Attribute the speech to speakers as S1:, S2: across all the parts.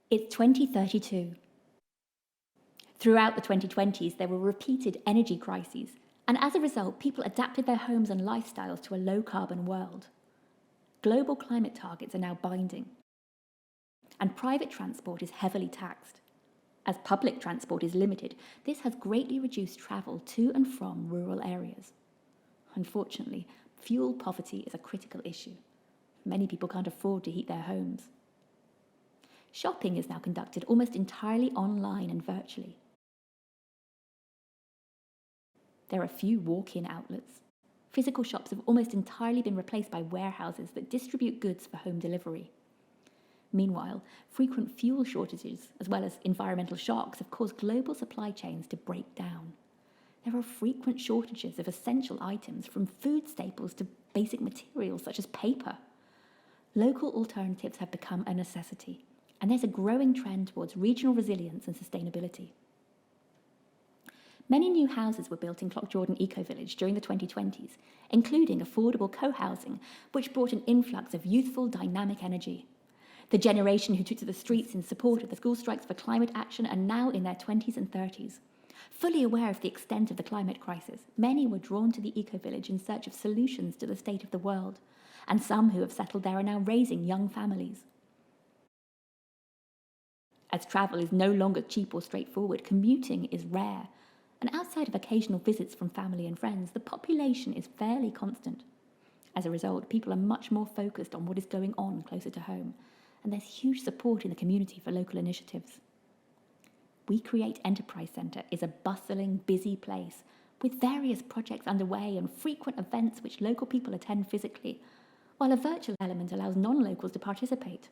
S1: It's 2032. Throughout the 2020s, there were repeated energy crises, and as a result, people adapted their homes and lifestyles to a low-carbon world. Global climate targets are now binding, and private transport is heavily taxed. As public transport is limited, this has greatly reduced travel to and from rural areas. Unfortunately, fuel poverty is a critical issue. Many people can't afford to heat their homes. Shopping is now conducted almost entirely online and virtually. There are few walk-in outlets. Physical shops have almost entirely been replaced by warehouses that distribute goods for home delivery. Meanwhile, frequent fuel shortages, as well as environmental shocks, have caused global supply chains to break down. There are frequent shortages of essential items, from food staples to basic materials such as paper. Local alternatives have become a necessity, and there's a growing trend towards regional resilience and sustainability. Many new houses were built in Cloughjordan Ecovillage during the 2020s, including affordable co-housing, which brought an influx of youthful, dynamic energy. The generation who took to the streets in support of the school strikes for climate action are now in their 20s and 30s. Fully aware of the extent of the climate crisis, many were drawn to the Ecovillage in search of solutions to the state of the world, and some who have settled there are now raising young families. As travel is no longer cheap or straightforward, commuting is rare, and outside of occasional visits from family and friends, the population is fairly constant. As a result, people are much more focused on what is going on closer to home, and there's huge support in the community for local initiatives. We Create Enterprise Centre is a bustling, busy place with various projects underway and frequent events which local people attend physically, while a virtual element allows non-locals to participate.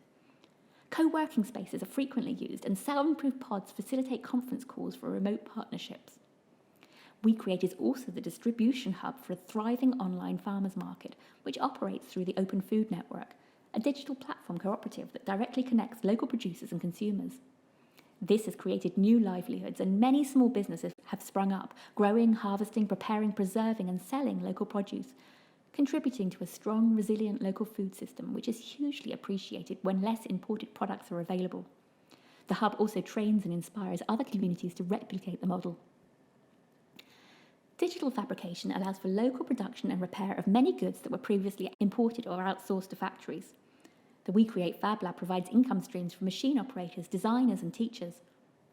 S1: Co-working spaces are frequently used, and soundproof pods facilitate conference calls for remote partnerships. We Create is also the distribution hub for a thriving online farmers market, which operates through the Open Food Network, a digital platform cooperative that directly connects local producers and consumers. This has created new livelihoods, and many small businesses have sprung up, growing, harvesting, preparing, preserving and selling local produce, contributing to a strong, resilient local food system, which is hugely appreciated when less imported products are available. The hub also trains and inspires other communities to replicate the model. Digital fabrication allows for local production and repair of many goods that were previously imported or outsourced to factories. The We Create Fab Lab provides income streams for machine operators, designers and teachers.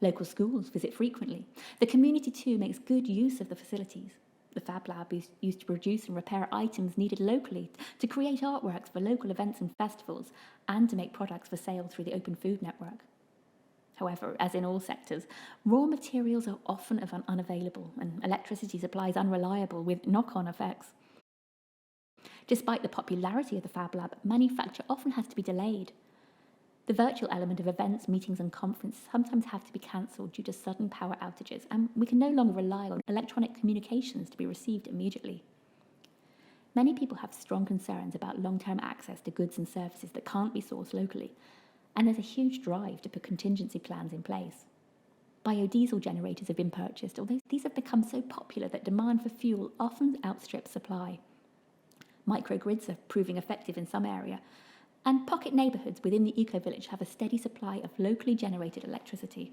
S1: Local schools visit frequently. The community too makes good use of the facilities. The Fab Lab is used to produce and repair items needed locally, to create artworks for local events and festivals, and to make products for sale through the Open Food Network. However, as in all sectors, raw materials are often unavailable and electricity supply is unreliable, with knock-on effects. Despite the popularity of the Fab Lab, manufacture often has to be delayed. The virtual element of events, meetings and conferences sometimes have to be cancelled due to sudden power outages, and we can no longer rely on electronic communications to be received immediately. Many people have strong concerns about long-term access to goods and services that can't be sourced locally, and there's a huge drive to put contingency plans in place. Biodiesel generators have been purchased, although these have become so popular that demand for fuel often outstrips supply. Microgrids are proving effective in some area, and pocket neighbourhoods within the Ecovillage have a steady supply of locally generated electricity.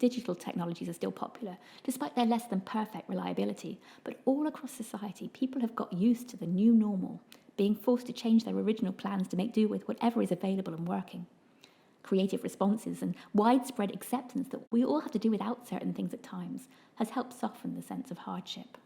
S1: Digital technologies are still popular, despite their less than perfect reliability, but all across society, people have got used to the new normal, being forced to change their original plans to make do with whatever is available and working. Creative responses and widespread acceptance that we all have to do without certain things at times has helped soften the sense of hardship.